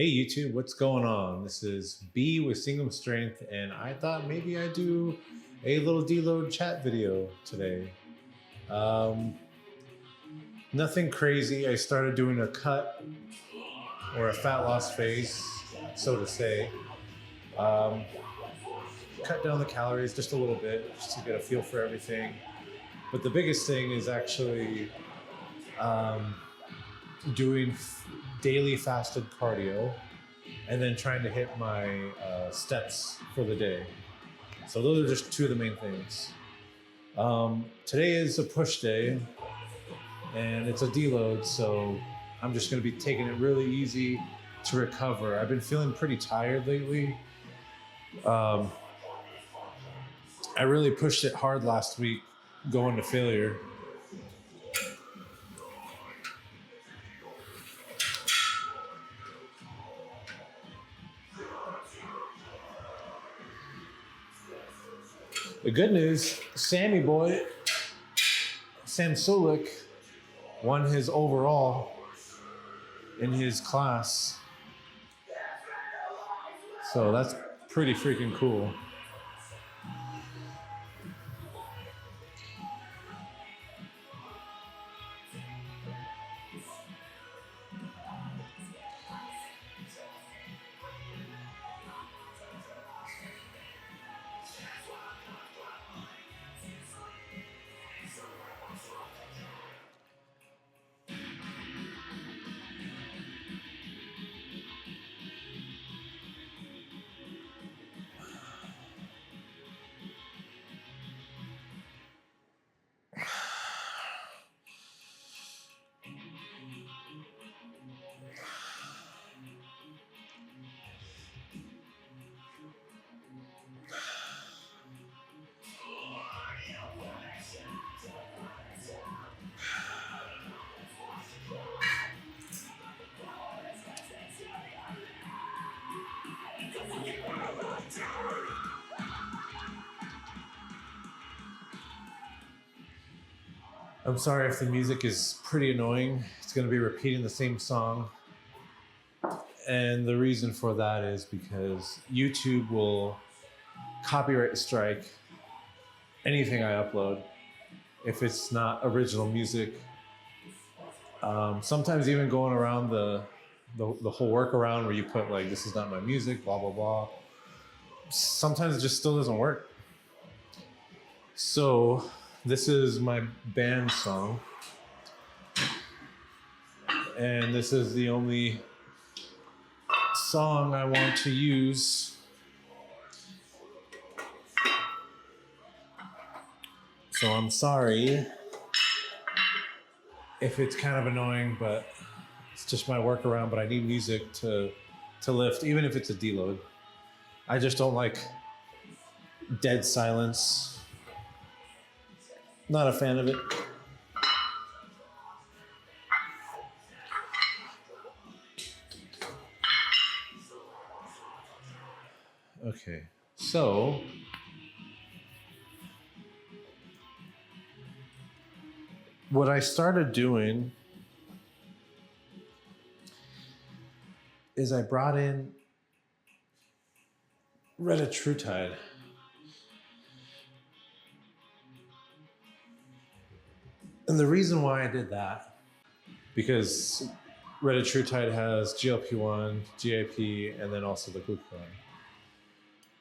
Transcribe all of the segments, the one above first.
Hey YouTube, what's going on? This is B with Single Strength, and I thought maybe I'd do a little deload chat video today. Nothing crazy. I started doing a cut or a fat loss phase, so to say. Cut down the calories just a little bit, just to get a feel for everything. But the biggest thing is actually doing daily fasted cardio and then trying to hit my steps for the day. So those are just two of the main things. Today is a push day and it's a deload, so I'm just going to be taking it really easy to recover. I've been feeling pretty tired lately. I really pushed it hard last week going to failure. The good news, Sam Solik won his overall in his class. So that's pretty freaking cool. I'm sorry if the music is pretty annoying. It's going to be repeating the same song. And the reason for that is because YouTube will copyright strike anything I upload if it's not original music. Sometimes even going around the whole workaround where you put like, this is not my music, blah, blah, blah. Sometimes it just still doesn't work. So this is my band song. And this is the only song I want to use. So I'm sorry if it's kind of annoying, but it's just my workaround. But I need music to lift, even if it's a deload. I just don't like dead silence. Not a fan of it. Okay, so what I started doing is I brought in Retatrutide. And the reason why I did that, because Retatrutide has GLP-1, GIP, and then also the glucagon.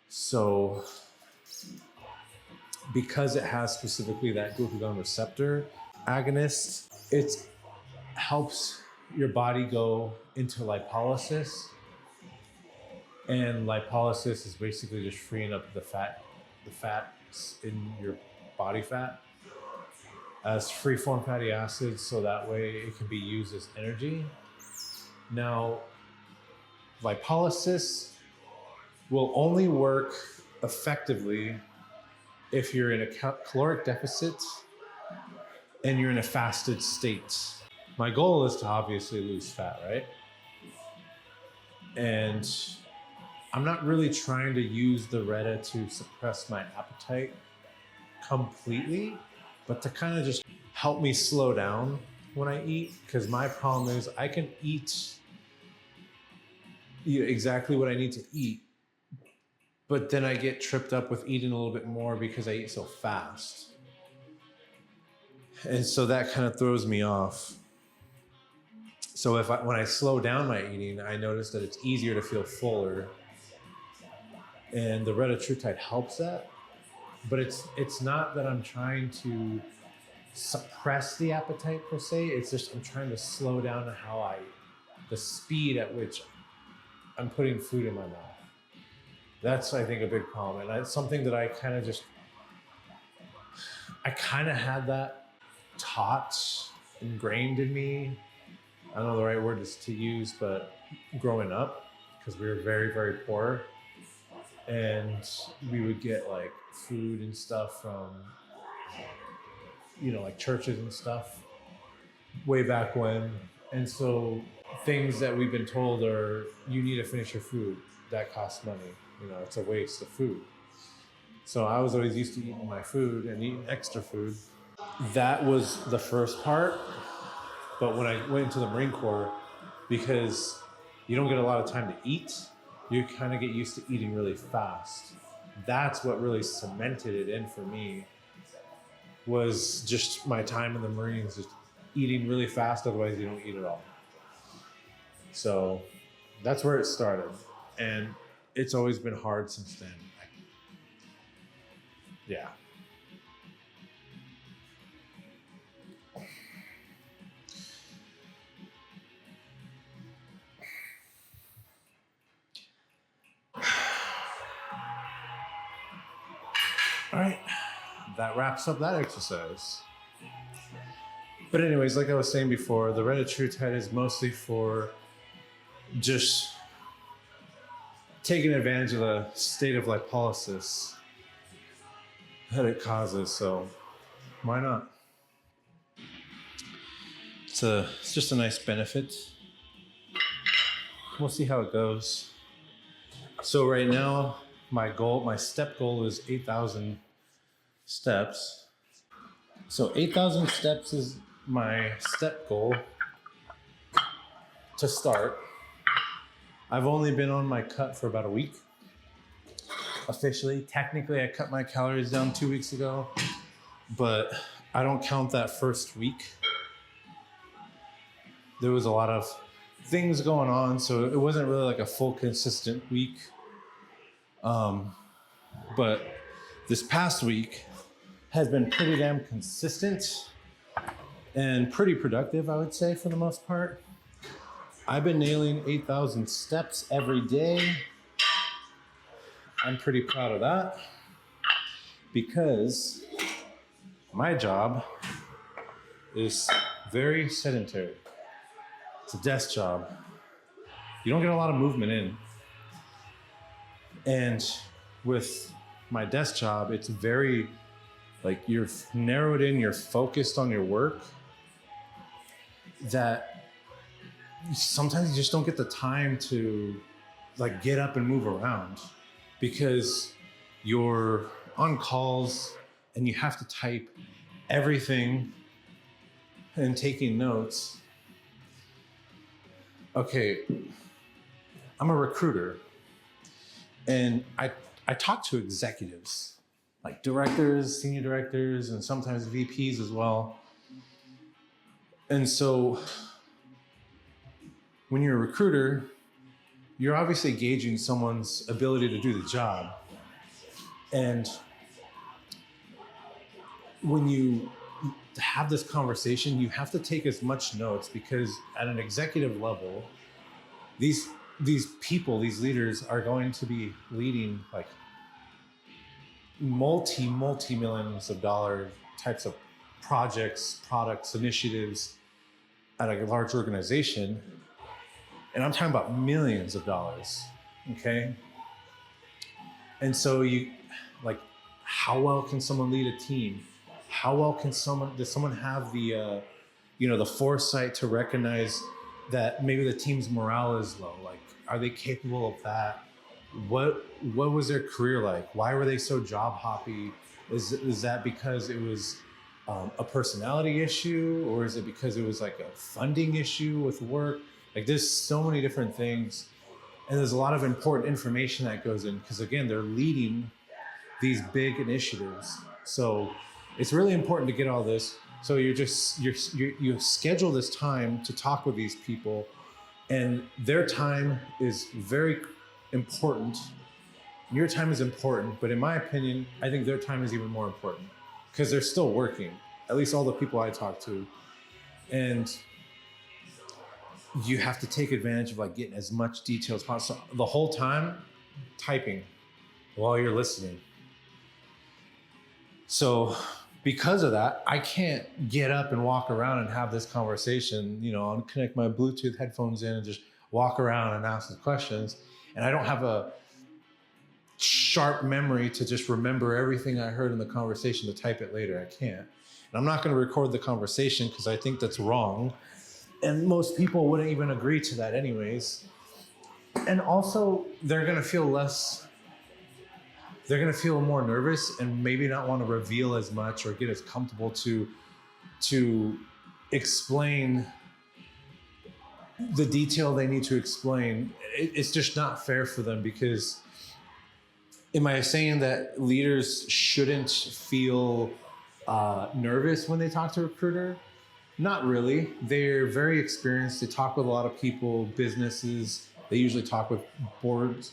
So because it has specifically that glucagon receptor agonist, it helps your body go into lipolysis. And lipolysis is basically just freeing up the fats in your body fat as free-form fatty acids, so that way it can be used as energy. Now, lipolysis will only work effectively if you're in a caloric deficit and you're in a fasted state. My goal is to obviously lose fat, right? And I'm not really trying to use the Reta to suppress my appetite completely, but to kind of just help me slow down when I eat, because my problem is I can eat eat exactly what I need to eat. But then I get tripped up with eating a little bit more because I eat so fast. And so that kind of throws me off. So when I slow down my eating, I notice that it's easier to feel fuller. And the Retatrutide helps that. But it's not that I'm trying to suppress the appetite per se. It's just I'm trying to slow down the speed at which I'm putting food in my mouth. That's, I think, a big problem. And that's something that I kind of had that taught, ingrained in me. I don't know the right word is to use, but growing up, because we were very, very poor. And we would get like food and stuff from, like churches and stuff way back when. And so things that we've been told are, you need to finish your food. That costs money. It's a waste of food. So I was always used to eating my food and eating extra food. That was the first part. But when I went into the Marine Corps, because you don't get a lot of time to eat, you kind of get used to eating really fast. That's what really cemented it in for me, was just my time in the Marines, just eating really fast, otherwise you don't eat at all. So that's where it started. And it's always been hard since then. Yeah. All right, that wraps up that exercise. But anyways, like I was saying before, the Retatrutide is mostly for just taking advantage of the state of lipolysis that it causes. So why not? It's just a nice benefit. We'll see how it goes. So right now, my step goal is 8,000 steps. So 8,000 steps is my step goal to start. I've only been on my cut for about a week. Officially, technically, I cut my calories down 2 weeks ago, but I don't count that first week. There was a lot of things going on, so it wasn't really like a full consistent week. But this past week has been pretty damn consistent and pretty productive, I would say, for the most part. I've been nailing 8,000 steps every day. I'm pretty proud of that because my job is very sedentary. It's a desk job. You don't get a lot of movement in. And with my desk job, it's very, like, you're narrowed in, you're focused on your work, that sometimes you just don't get the time to like get up and move around because you're on calls and you have to type everything and taking notes. Okay, I'm a recruiter and I talk to executives, like directors, senior directors, and sometimes VPs as well. And so when you're a recruiter, you're obviously gauging someone's ability to do the job. And when you have this conversation, you have to take as much notes because at an executive level, these people, these leaders are going to be leading like multi-millions of dollar types of projects, products, initiatives at a large organization. And I'm talking about millions of dollars, okay? And so how well can someone lead a team? How well does someone have the, the foresight to recognize that maybe the team's morale is low? Like, are they capable of that? What was their career like? Why were they so job hoppy? Is that because it was a personality issue, or is it because it was like a funding issue with work? Like, there's so many different things. And there's a lot of important information that goes in because, again, they're leading these big initiatives. So it's really important to get all this. So you schedule this time to talk with these people, and their time is very important. Your time is important, but in my opinion, I think their time is even more important because they're still working, at least all the people I talk to. And you have to take advantage of like getting as much detail as possible. So the whole time typing while you're listening. So because of that, I can't get up and walk around and have this conversation, I'll connect my Bluetooth headphones in and just walk around and ask the questions. And I don't have a sharp memory to just remember everything I heard in the conversation to type it later. I can't. And I'm not going to record the conversation because I think that's wrong. And most people wouldn't even agree to that anyways. And also, they're going to feel more nervous and maybe not want to reveal as much or get as comfortable to explain the detail they need to explain. It's just not fair for them because, am I saying that leaders shouldn't feel nervous when they talk to a recruiter? Not really. They're very experienced. They talk with a lot of people, businesses. They usually talk with board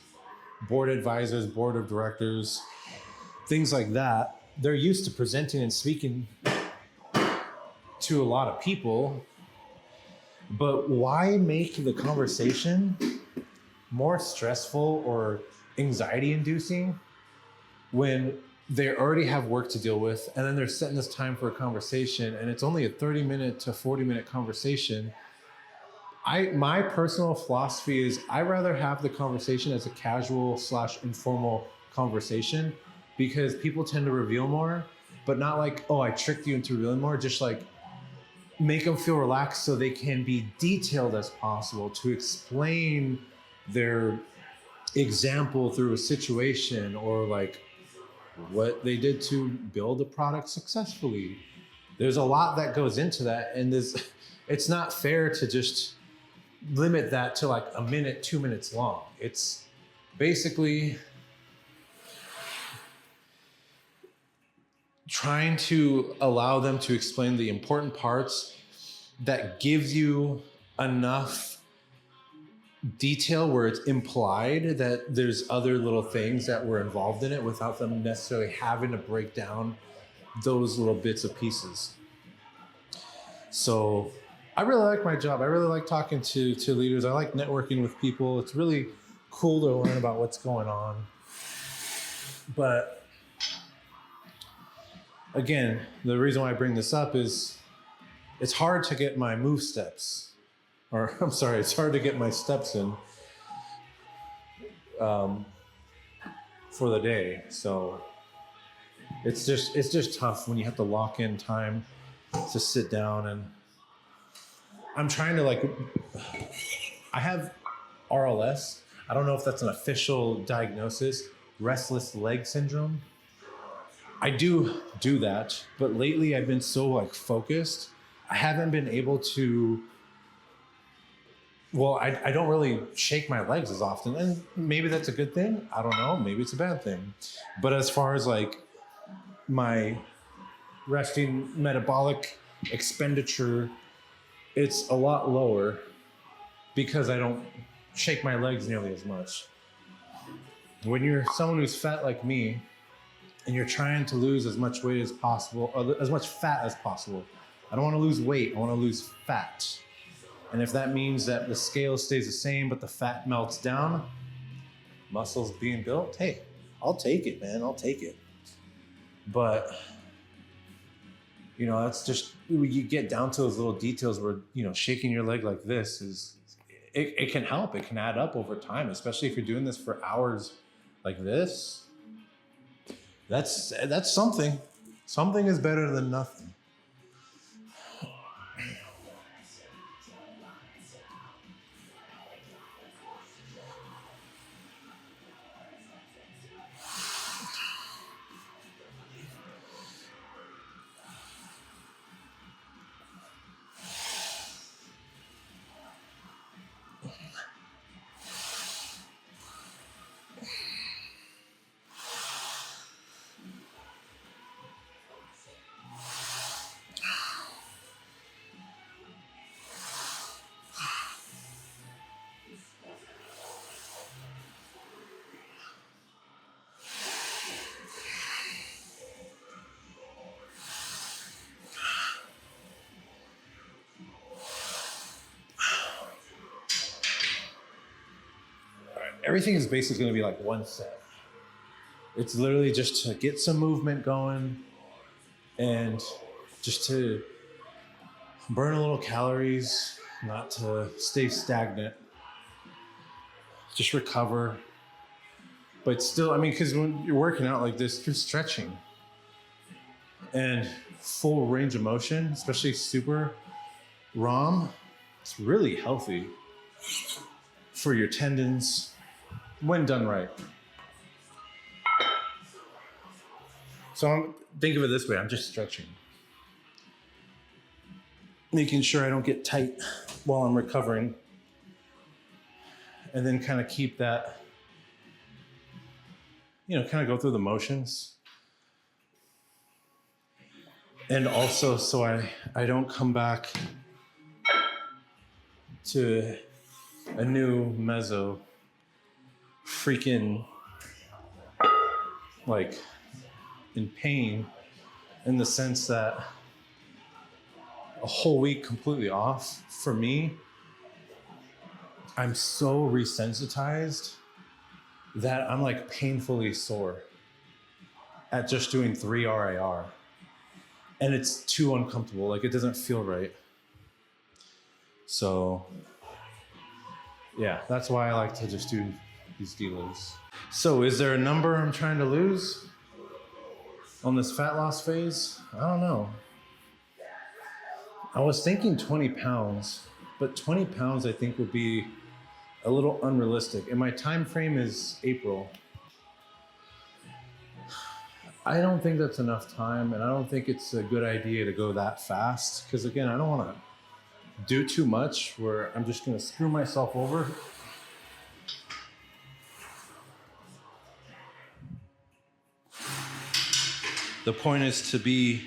advisors, board of directors, things like that. They're used to presenting and speaking to a lot of people. But why make the conversation more stressful or anxiety inducing when they already have work to deal with, and then they're setting this time for a conversation, and it's only a 30-minute to 40-minute conversation? My personal philosophy is I rather have the conversation as a casual / informal conversation, because people tend to reveal more, but not like, oh, I tricked you into revealing more. Just like make them feel relaxed so they can be detailed as possible to explain their example through a situation or like what they did to build a product successfully. There's a lot that goes into that, and it's not fair to just limit that to like a minute, 2 minutes long. It's basically trying to allow them to explain the important parts that gives you enough detail where it's implied that there's other little things that were involved in it without them necessarily having to break down those little bits of pieces. So I really like my job. I really like talking to leaders. I like networking with people. It's really cool to learn about what's going on. But again, the reason why I bring this up is it's hard to get my move steps. It's hard to get my steps in for the day. So it's just tough when you have to lock in time to sit down. And I'm trying to I have RLS. I don't know if that's an official diagnosis, restless leg syndrome. I do that, but lately I've been so focused. I haven't been able to. Well, I don't really shake my legs as often, and maybe that's a good thing. I don't know. Maybe it's a bad thing. But as far as my resting metabolic expenditure, it's a lot lower because I don't shake my legs nearly as much. When you're someone who's fat like me, and you're trying to lose as much weight as possible, or as much fat as possible. I don't want to lose weight. I want to lose fat. And if that means that the scale stays the same, but the fat melts down, muscles being built, hey, I'll take it, man. I'll take it. But, that's just, you get down to those little details where, shaking your leg like this it can help. It can add up over time, especially if you're doing this for hours like this. That's something. Something is better than nothing. everything is basically going to be like one set. It's literally just to get some movement going and just to burn a little calories, not to stay stagnant, just recover. But still, I mean, because when you're working out like this, you're stretching and full range of motion, especially super ROM. It's really healthy for your tendons when done right. So think of it this way, I'm just stretching. Making sure I don't get tight while I'm recovering. And then kind of keep that, kind of go through the motions. And also so I don't come back to a new meso freaking like in pain, in the sense that a whole week completely off for me, I'm so resensitized that I'm like painfully sore at just doing 3 RIR. And it's too uncomfortable. Like it doesn't feel right. So yeah, that's why I like to just do these deloads. So is there a number I'm trying to lose on this fat loss phase? I don't know. I was thinking 20 pounds, but 20 pounds I think would be a little unrealistic. And my time frame is April. I don't think that's enough time, and I don't think it's a good idea to go that fast. Because again, I don't want to do too much where I'm just going to screw myself over. The point is to be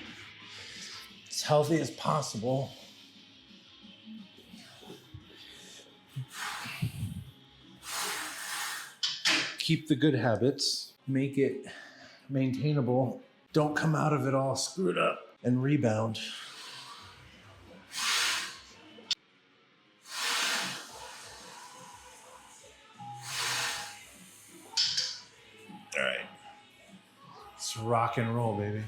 as healthy as possible. Keep the good habits, make it maintainable. Don't come out of it all screwed up and rebound. All right, let's rock and roll, baby.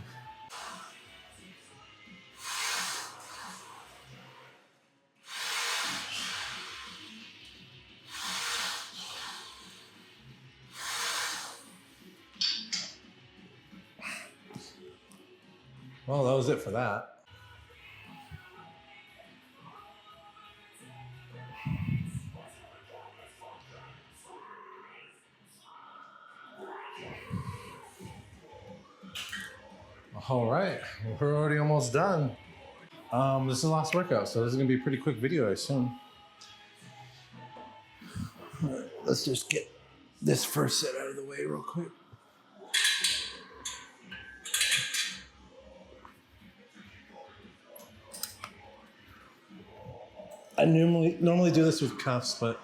Well, that was it for that. All right, we're already almost done. This is the last workout, so this is gonna be a pretty quick video, I assume. All right, let's just get this first set out of the way real quick. I normally do this with cuffs, but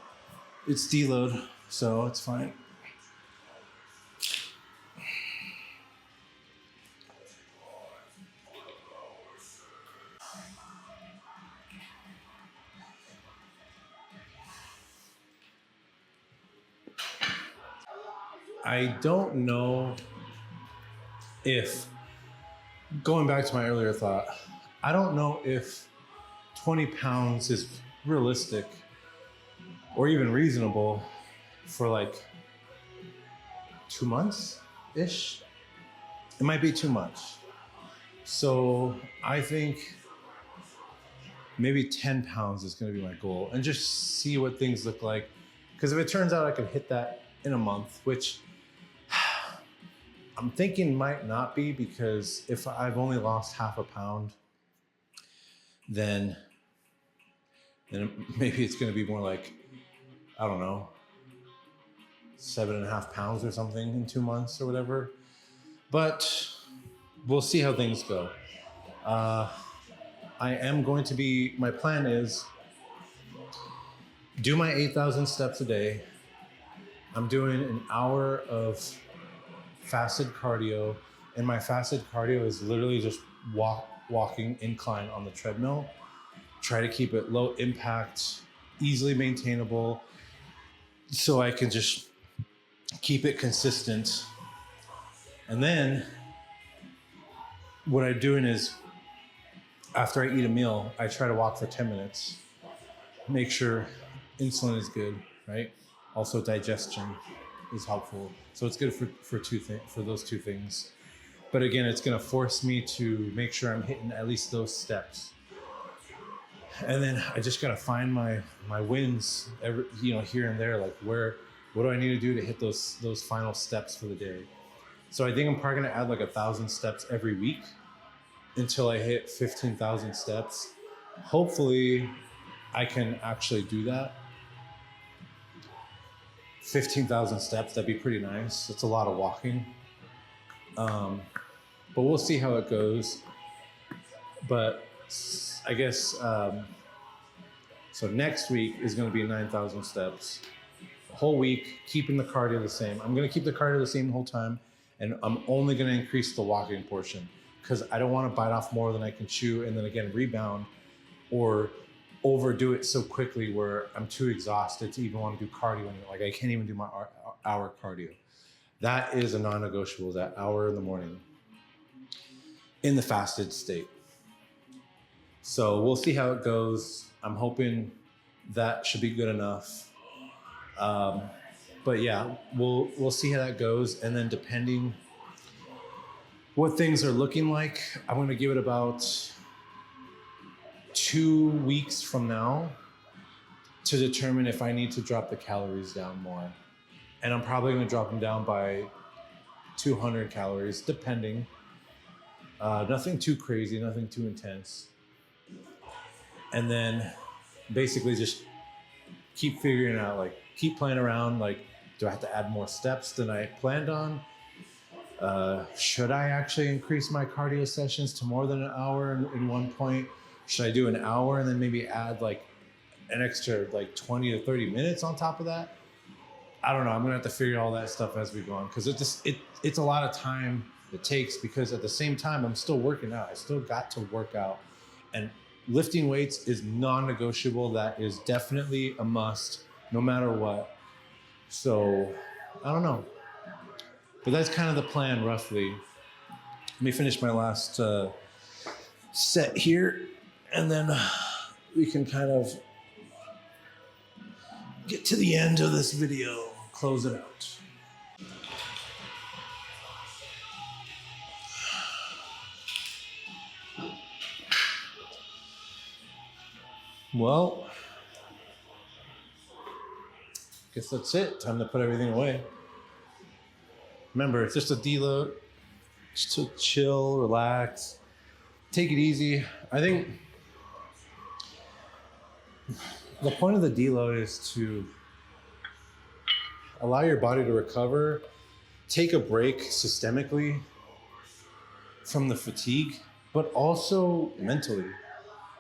it's deload, so it's fine. I don't know if, going back to my earlier thought, I don't know if 20 pounds is realistic or even reasonable for like 2 months-ish. It might be too much. So I think maybe 10 pounds is gonna be my goal and just see what things look like. Because if it turns out I can hit that in a month, which I'm thinking might not be, because if I've only lost half a pound, then maybe it's going to be more like, I don't know, 7.5 pounds or something in 2 months or whatever. But we'll see how things go. I am going to be, my plan is do my 8,000 steps a day. I'm doing an hour of fasted cardio, and my fasted cardio is literally just walking incline on the treadmill. Try to keep it low impact, easily maintainable, so I can just keep it consistent. And then what I'm doing is after I eat a meal, I try to walk for 10 minutes, make sure insulin is good, right? Also digestion is helpful. So it's good for those two things. But again, it's going to force me to make sure I'm hitting at least those steps. And then I just got to find my wins here and there, like what do I need to do to hit those final steps for the day? So I think I'm probably going to add like 1,000 steps every week until I hit 15,000 steps. Hopefully I can actually do that. 15,000 steps, that'd be pretty nice. It's a lot of walking. But we'll see how it goes. But I guess, so next week is going to be 9,000 steps. The whole week, keeping the cardio the same. I'm going to keep the cardio the same the whole time, and I'm only going to increase the walking portion because I don't want to bite off more than I can chew and then again rebound or overdo it so quickly where I'm too exhausted to even want to do cardio anymore. Like I can't even do my hour cardio. That is a non-negotiable, that hour in the morning in the fasted state. So we'll see how it goes. I'm hoping that should be good enough. But yeah, we'll see how that goes. And then depending what things are looking like, I'm going to give it about 2 weeks from now to determine if I need to drop the calories down more. And I'm probably going to drop them down by 200 calories, depending. Nothing too crazy, nothing too intense. And then basically just keep figuring out, like, keep playing around. Like, do I have to add more steps than I planned on? Should I actually increase my cardio sessions to more than an hour in one point? Should I do an hour and then maybe add like an extra like 20 to 30 minutes on top of that? I don't know. I'm gonna have to figure all that stuff as we go on, because it's a lot of time it takes, because at the same time I'm still working out. I still got to work out, and lifting weights is non-negotiable. That is definitely a must, no matter what. So I don't know, but that's kind of the plan roughly. Let me finish my last set here, and then we can kind of get to the end of this video, close it out. Well, guess that's it. Time to put everything away. Remember, it's just a deload. Just to chill, relax, take it easy. I think the point of the deload is to allow your body to recover, take a break systemically from the fatigue, but also mentally.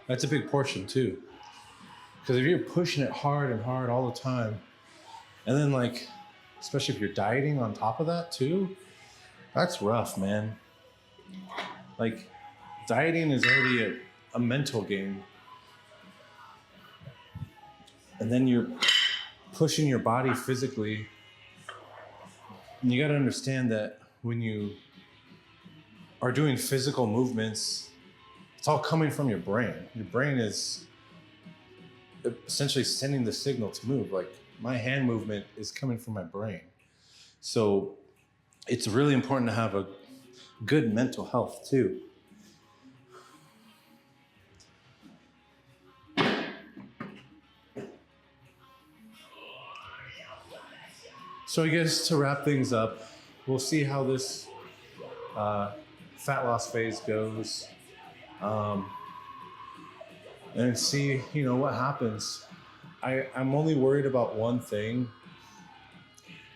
That's a big portion too. Because if you're pushing it hard and hard all the time, and then like, especially if you're dieting on top of that too, that's rough, man. Like, dieting is already a mental game. And then you're pushing your body physically. And you got to understand that when you are doing physical movements, it's all coming from your brain. Your brain is essentially sending the signal to move. Like, my hand movement is coming from my brain. So it's really important to have a good mental health too. So I guess to wrap things up, we'll see how this fat loss phase goes, and see, what happens. I'm only worried about one thing,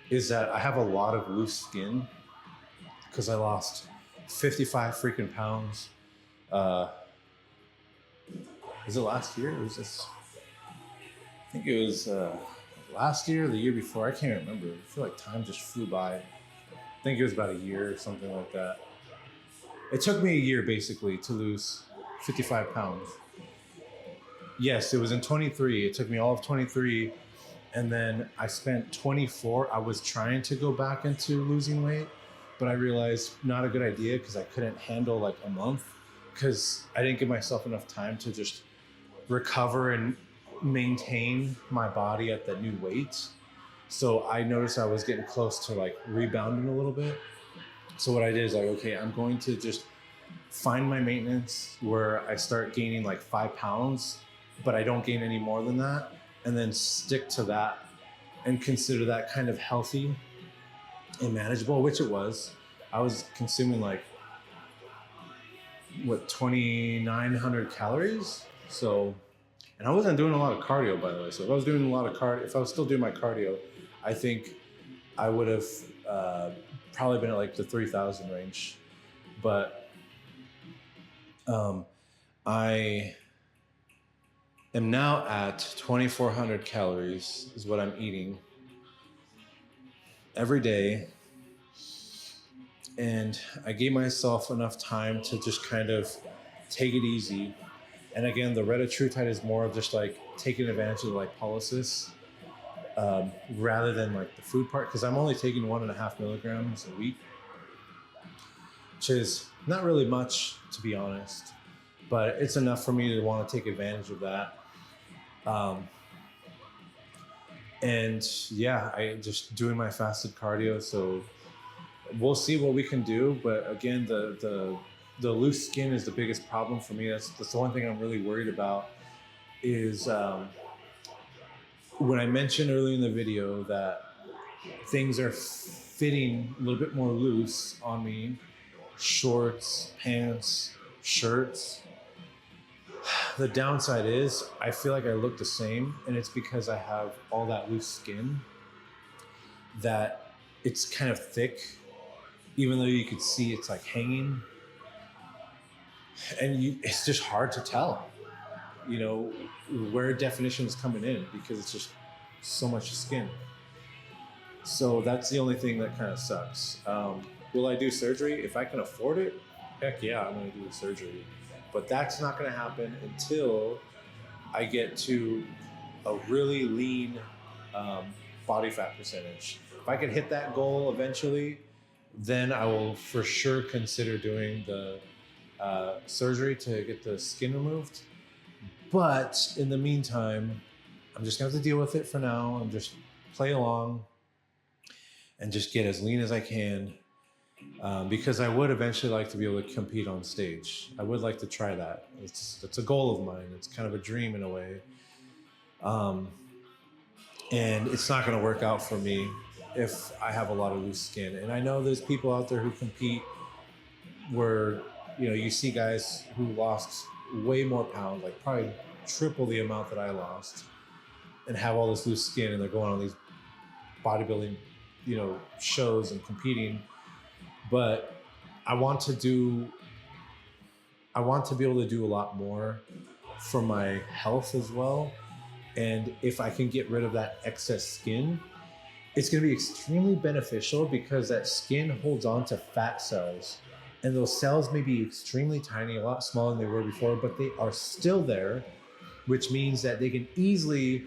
is that I have a lot of loose skin because I lost 55 freaking pounds. Was it last year? Or was this? I think it was last year or the year before. I can't remember. I feel like time just flew by. I think it was about a year or something like that. It took me a year basically to lose 55 pounds. Yes, it was in 23. It took me all of 23 And then I spent 24. I was trying to go back into losing weight, but I realized not a good idea because I couldn't handle like a month because I didn't give myself enough time to just recover and maintain my body at the new weight. So I noticed I was getting close to like rebounding a little bit. So what I did is like, okay, I'm going to just find my maintenance where I start gaining like 5 pounds, but I don't gain any more than that, and then stick to that and consider that kind of healthy and manageable, which it was. I was consuming like, what, 2,900 calories? So, and I wasn't doing a lot of cardio, by the way. So if I was doing a lot of cardio, if I was still doing my cardio, I think I would have probably been at like the 3,000 range. But I am now at 2,400 calories is what I'm eating every day. And I gave myself enough time to just kind of take it easy. And again, the Retatrutide is more of just like taking advantage of the lipolysis rather than like the food part, because I'm only taking 1.5 milligrams a week, which is not really much, to be honest, but it's enough for me to want to take advantage of that. And yeah, I just doing my fasted cardio. So we'll see what we can do. But again, the loose skin is the biggest problem for me. That's the one thing I'm really worried about is when I mentioned earlier in the video that things are fitting a little bit more loose on me, shorts, pants, shirts. The downside is I feel like I look the same, and it's because I have all that loose skin that it's kind of thick, even though you could see it's like hanging. And it's just hard to tell, you know, where definition is coming in because it's just so much skin. So that's the only thing that kind of sucks. Will I do surgery? If I can afford it, heck yeah, I'm going to do the surgery. But that's not going to happen until I get to a really lean body fat percentage. If I can hit that goal eventually, then I will for sure consider doing the surgery to get the skin removed. But in the meantime, I'm just going to have to deal with it for now and just play along and just get as lean as I can. Because I would eventually like to be able to compete on stage. I would like to try that. It's a goal of mine. It's kind of a dream in a way. And it's not going to work out for me if I have a lot of loose skin. And I know there's people out there who compete where, you know, you see guys who lost way more pounds, like probably triple the amount that I lost, and have all this loose skin, and they're going on these bodybuilding, you know, shows and competing. But I want to be able to do a lot more for my health as well. And if I can get rid of that excess skin, it's going to be extremely beneficial because that skin holds on to fat cells. And those cells may be extremely tiny, a lot smaller than they were before, but they are still there, which means that they can easily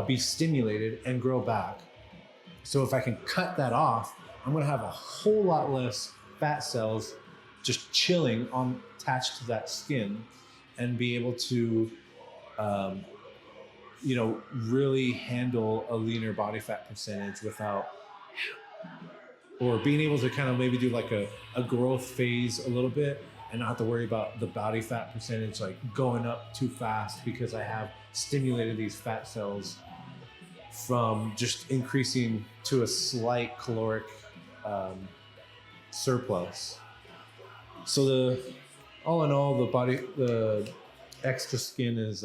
be stimulated and grow back. So if I can cut that off, I'm going to have a whole lot less fat cells just chilling on attached to that skin, and be able to, you know, really handle a leaner body fat percentage without, or being able to kind of maybe do like a growth phase a little bit and not have to worry about the body fat percentage like going up too fast because I have stimulated these fat cells from just increasing to a slight caloric surplus. So all in all, the extra skin is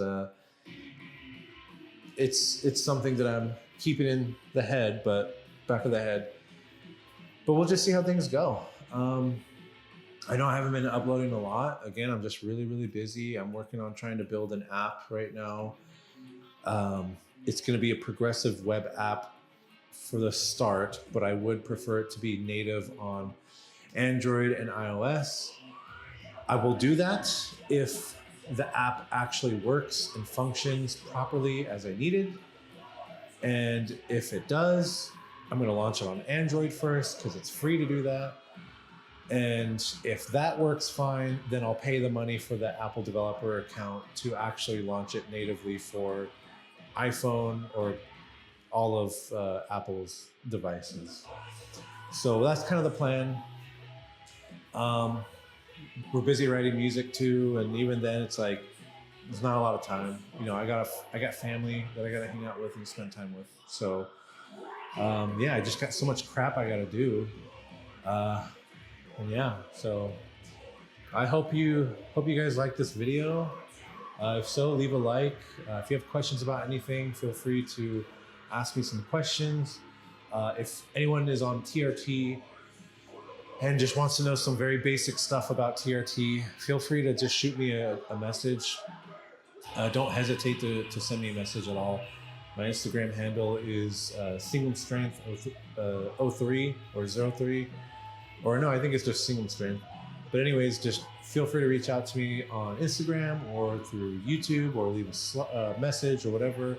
it's something that I'm keeping in the head, back of the head. But we'll just see how things go. I know I haven't been uploading a lot. Again, I'm just really, really busy. I'm working on trying to build an app right now. It's going to be a progressive web app for the start, but I would prefer it to be native on Android and iOS. I will do that if the app actually works and functions properly as I needed. And if it does, I'm going to launch it on Android first because it's free to do that. And if that works fine, then I'll pay the money for the Apple developer account to actually launch it natively for iPhone or all of Apple's devices. So that's kind of the plan. We're busy writing music too, and even then, it's like there's not a lot of time. You know, I got family that I got to hang out with and spend time with. So yeah, I just got so much crap I got to do. And yeah, so I hope you guys like this video. If so, leave a like. If you have questions about anything, feel free to ask me some questions. If anyone is on TRT and just wants to know some very basic stuff about TRT, feel free to just shoot me a message. Don't hesitate to send me a message at all. My Instagram handle is Single Strength 03 or 03. Or no, I think it's just Single Strength. But anyways, just feel free to reach out to me on Instagram or through YouTube or leave a message or whatever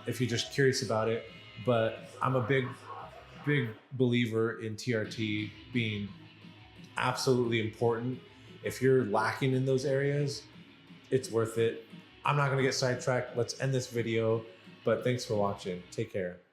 if you're just curious about it. But I'm a big believer in TRT being absolutely important. If you're lacking in those areas, it's worth it. I'm not going to get sidetracked. Let's end this video. But thanks for watching. Take care.